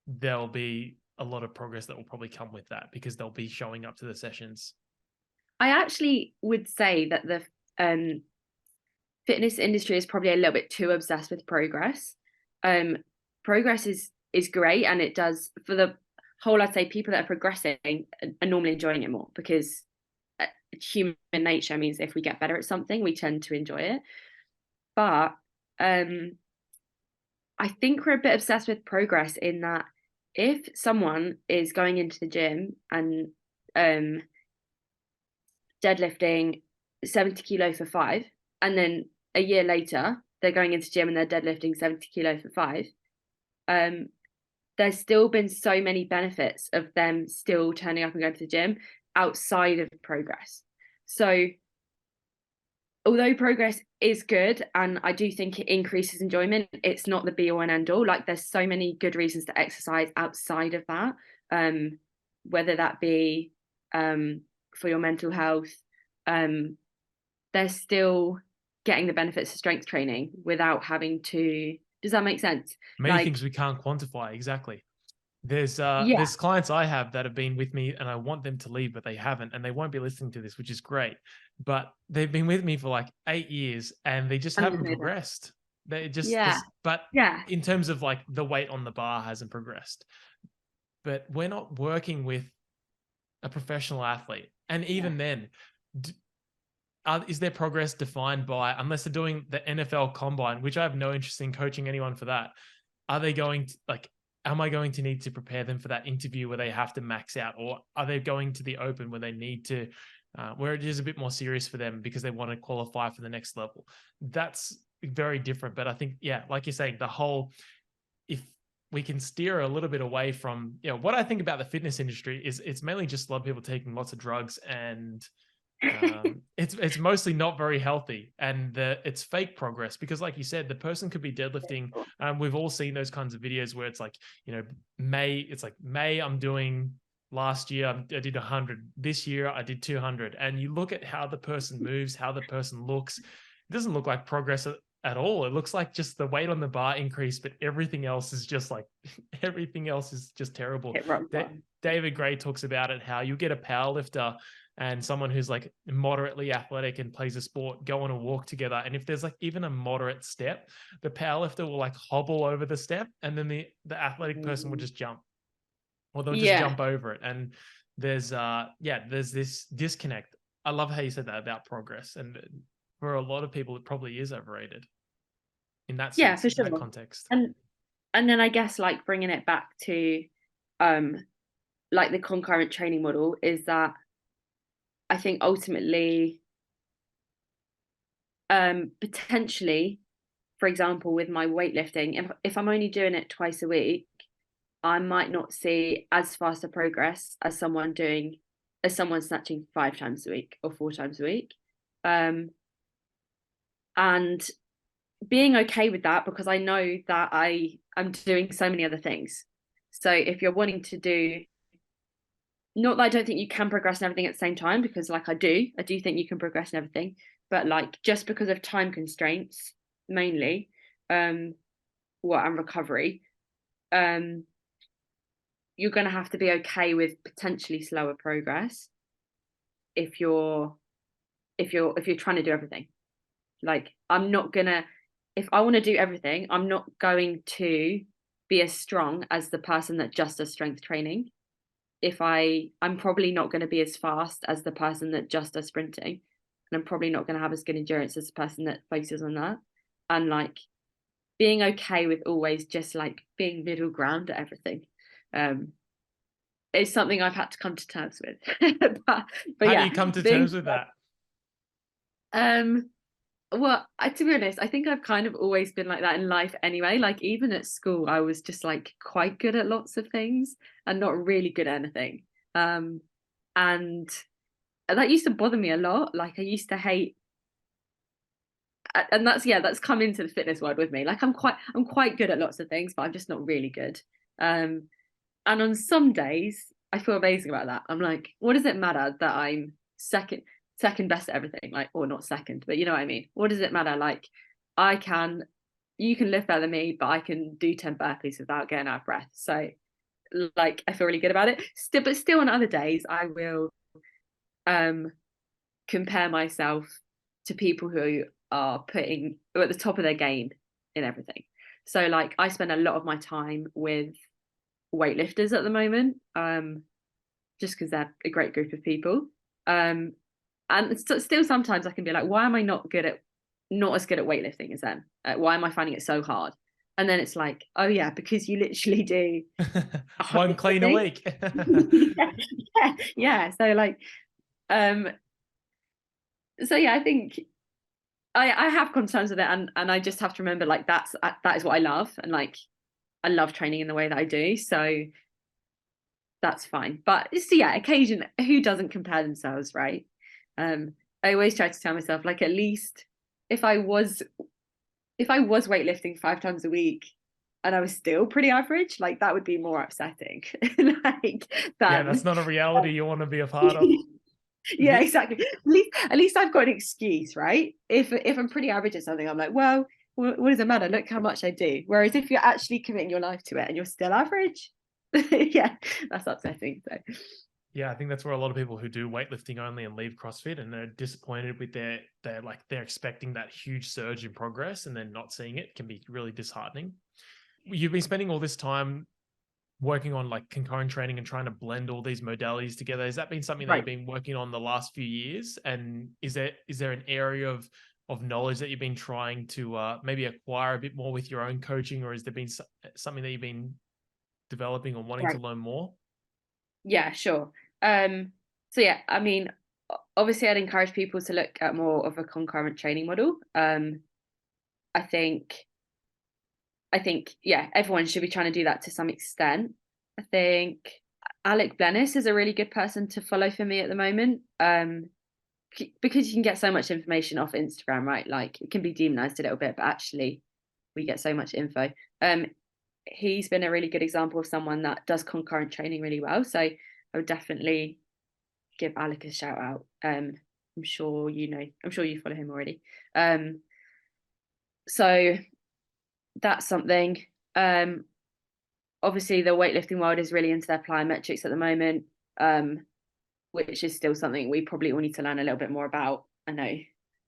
there'll be a lot of progress that will probably come with that, because they'll be showing up to the sessions. I actually would say that the fitness industry is probably a little bit too obsessed with progress. Progress is great, and it does for the whole. I'd say people that are progressing are normally enjoying it more, because human nature means if we get better at something, we tend to enjoy it. But I think we're a bit obsessed with progress in that if someone is going into the gym and deadlifting 70 kilo for 5, and then a year later they're going into gym and they're deadlifting 70 kilo for 5, there's still been so many benefits of them still turning up and going to the gym outside of progress. So although progress is good, and I do think it increases enjoyment, it's not the be all and end all. Like, there's so many good reasons to exercise outside of that, whether that be for your mental health. They're still getting the benefits of strength training without having to. Does that make sense? Many things we can't quantify. Exactly. There's clients I have that have been with me and I want them to leave, but they haven't, and they won't be listening to this, which is great. But they've been with me for like 8 years and they just haven't progressed. They just, but in terms of like the weight on the bar hasn't progressed. But we're not working with a professional athlete. And even then, is their progress defined by, unless they're doing the NFL combine, which I have no interest in coaching anyone for that, are they going to like, am I going to need to prepare them for that interview where they have to max out? Or are they going to the open where they need to, where it is a bit more serious for them because they want to qualify for the next level? That's very different. But I think, yeah, like you're saying, the whole, if we can steer a little bit away from, you know, what I think about the fitness industry is it's mainly just a lot of people taking lots of drugs, and it's mostly not very healthy, and it's fake progress, because like you said, the person could be deadlifting. We've all seen those kinds of videos where it's like, you know, May I'm doing, last year I did 100, this year I did 200, and you look at how the person moves, how the person looks, it doesn't look like progress at all. It looks like just the weight on the bar increased, but everything else is just like everything else is just terrible. David Gray talks about it, how you get a power lifter and someone who's like moderately athletic and plays a sport go on a walk together, and if there's like even a moderate step, the powerlifter will like hobble over the step, and then the athletic person will just jump, or they'll just jump over it. And there's this disconnect. I love how you said that about progress, and for a lot of people it probably is overrated in that sense, for sure, that context. And then I guess like bringing it back to like the concurrent training model is that I think ultimately, potentially, for example, with my weightlifting, if I'm only doing it twice a week, I might not see as fast a progress as someone snatching 5 times a week or 4 times a week. And being okay with that, because I know that I'm doing so many other things. So if you're wanting to do, not that I don't think you can progress in everything at the same time, because like I do think you can progress in everything, but like just because of time constraints mainly, and recovery, you're going to have to be okay with potentially slower progress if you're trying to do everything. Like, I'm not gonna, if I want to do everything, I'm not going to be as strong as the person that just does strength training. I'm probably not going to be as fast as the person that just does sprinting, and I'm probably not going to have as good endurance as the person that focuses on that. And like, being okay with always just like being middle ground at everything is something I've had to come to terms with. but How yeah, do you come to terms with that? Well, to be honest, I think I've kind of always been like that in life anyway. Like, even at school, I was just like quite good at lots of things and not really good at anything. And that used to bother me a lot. Like, I used to hate, and that's come into the fitness world with me. Like, I'm quite good at lots of things, but I'm just not really good. And on some days, I feel amazing about that. I'm like, what does it matter that I'm second best at everything? Like, or not second, but you know what I mean? What does it matter? Like, you can lift better than me, but I can do 10 burpees without getting out of breath. So like, I feel really good about it. But still on other days, I will compare myself to people who are at the top of their game in everything. So like, I spend a lot of my time with weightlifters at the moment, just because they're a great group of people. And still sometimes I can be like, why am I not as good at weightlifting as them? Why am I finding it so hard? And then it's like, oh yeah, because you literally do one clean a week. yeah. So like, so yeah, I think I have concerns with it, and I just have to remember, like, that is what I love, and like, I love training in the way that I do, so that's fine. But so yeah, occasion, who doesn't compare themselves, right? I always try to tell myself, like, at least if I was weightlifting 5 times a week and I was still pretty average, like, that would be more upsetting. Like, Yeah, that's not a reality you want to be a part of. Yeah, exactly. At least I've got an excuse, right? If I'm pretty average at something, I'm like, well, what does it matter? Look how much I do. Whereas if you're actually committing your life to it and you're still average, yeah, that's upsetting. So Yeah, I think that's where a lot of people who do weightlifting only and leave CrossFit and they're disappointed with they're expecting that huge surge in progress and then not seeing it can be really disheartening. You've been spending all this time working on like concurrent training and trying to blend all these modalities together. Has that been something that right. you've been working on the last few years? And is there an area of knowledge that you've been trying to maybe acquire a bit more with your own coaching, or has there been something that you've been developing or wanting to Right. learn more? Yeah, sure. So yeah, I mean, obviously I'd encourage people to look at more of a concurrent training model. I think yeah, everyone should be trying to do that to some extent. I think Alec Blennis is a really good person to follow for me at the moment. Because you can get so much information off Instagram, right? Like, it can be demonized a little bit, but actually we get so much info. He's been a really good example of someone that does concurrent training really well. So I would definitely give Alec a shout out. I'm sure you follow him already. So that's something. Obviously the weightlifting world is really into their plyometrics at the moment, which is still something we probably all need to learn a little bit more about. I know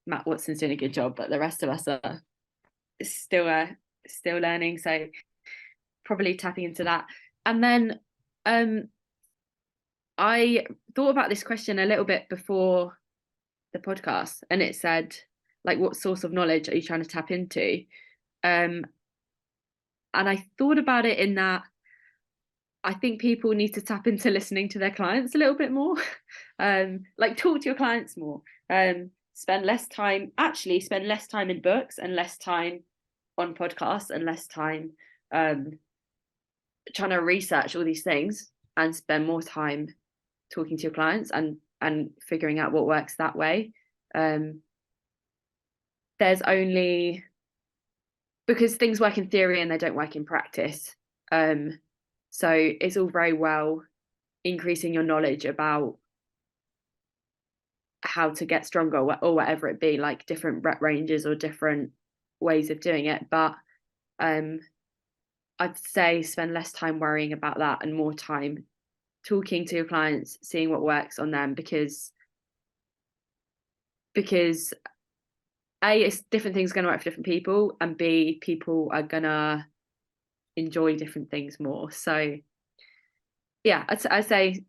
Matt Watson's doing a good job, but the rest of us are still learning. So probably tapping into that. And then I thought about this question a little bit before the podcast, and it said, like, what source of knowledge are you trying to tap into? And I thought about it in that I think people need to tap into listening to their clients a little bit more. Like, talk to your clients more. Spend less time in books and less time on podcasts and less time trying to research all these things, and spend more time talking to your clients and figuring out what works that way. There's only, because things work in theory and they don't work in practice. So it's all very well increasing your knowledge about how to get stronger or whatever it be, like different rep ranges or different ways of doing it. But I'd say spend less time worrying about that and more time talking to your clients, seeing what works on them, because A, it's different things going to work for different people, and B, people are gonna enjoy different things more. So yeah, I'd say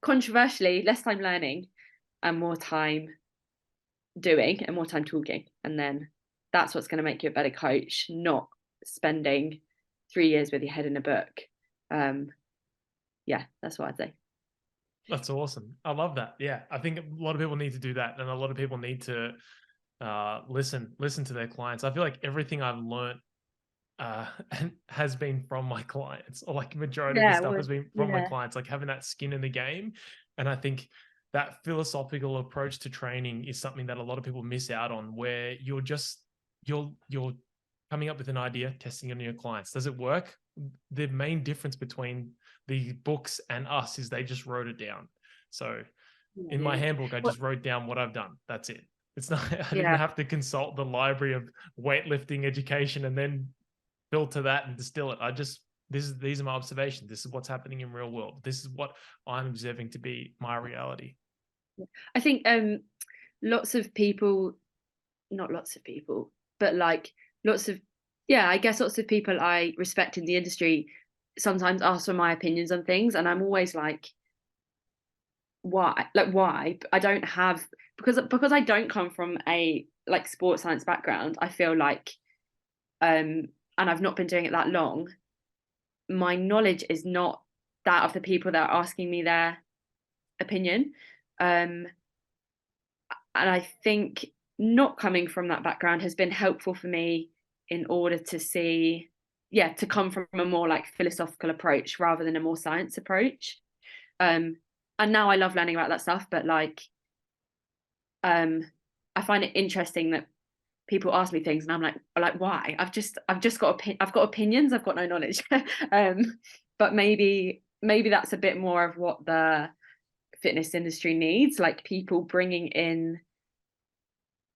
controversially, less time learning and more time doing and more time talking, and then that's what's going to make you a better coach, not spending 3 years with your head in a book. Yeah, that's what I'd say. That's awesome. I love that. Yeah, I think a lot of people need to do that, and a lot of people need to listen to their clients. I feel like everything I've learned has been from my clients, or like majority of the Yeah, stuff well, has been from my yeah, clients, like having that skin in the game. And I think that philosophical approach to training is something that a lot of people miss out on, where you're coming up with an idea, testing it on your clients. Does it work? The main difference between the books and us is they just wrote it down. So in my yeah. handbook, I Well, just wrote down what I've done. That's it. It's not, I didn't yeah, have to consult the library of weightlifting education and then filter that and distill it. These are my observations. This is what's happening in real world. This is what I'm observing to be my reality. I think lots of people, not lots of people, but like lots of, yeah, I guess lots of people I respect in the industry sometimes ask for my opinions on things, and I'm always like, why? Like, why? I don't have, because I don't come from a like sports science background. I feel like, and I've not been doing it that long. My knowledge is not that of the people that are asking me their opinion. Um, and I think not coming from that background has been helpful for me in order to see, yeah, to come from a more like philosophical approach rather than a more science approach. Um, and now I love learning about that stuff, but like, I find it interesting that people ask me things and I'm like, why? I've got opinions, I've got no knowledge. But maybe that's a bit more of what the fitness industry needs, like people bringing in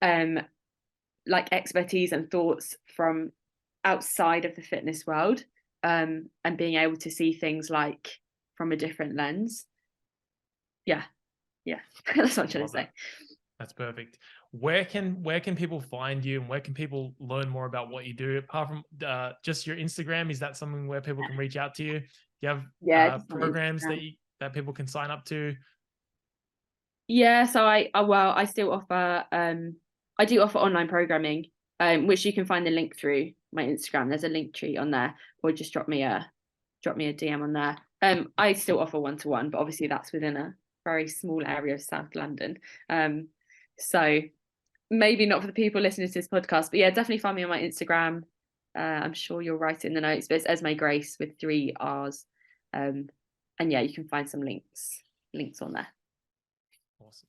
um like expertise and thoughts from outside of the fitness world, and being able to see things like from a different lens. Yeah, yeah. That's what I'm I trying to love say. that. That's perfect. Where can people find you, and where can people learn more about what you do apart from just your Instagram? Is that something where people can reach out to you? Do you have Yeah, just on programs Instagram. that people can sign up to? Yeah, so I still offer I do offer online programming, which you can find the link through my Instagram. There's a link tree on there, or just drop me a DM on there. I still offer one-to-one, but obviously that's within a very small area of South London. So maybe not for the people listening to this podcast, but yeah, definitely find me on my Instagram. I'm sure you'll write it in the notes, but it's Esmé Grace with 3 R's. And yeah, you can find some links on there. Awesome.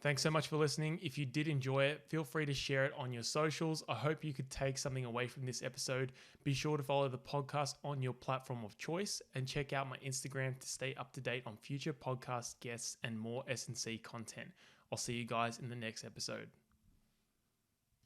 Thanks so much for listening. If you did enjoy it, feel free to share it on your socials. I hope you could take something away from this episode. Be sure to follow the podcast on your platform of choice and check out my Instagram to stay up to date on future podcast guests and more S&C content. I'll see you guys in the next episode.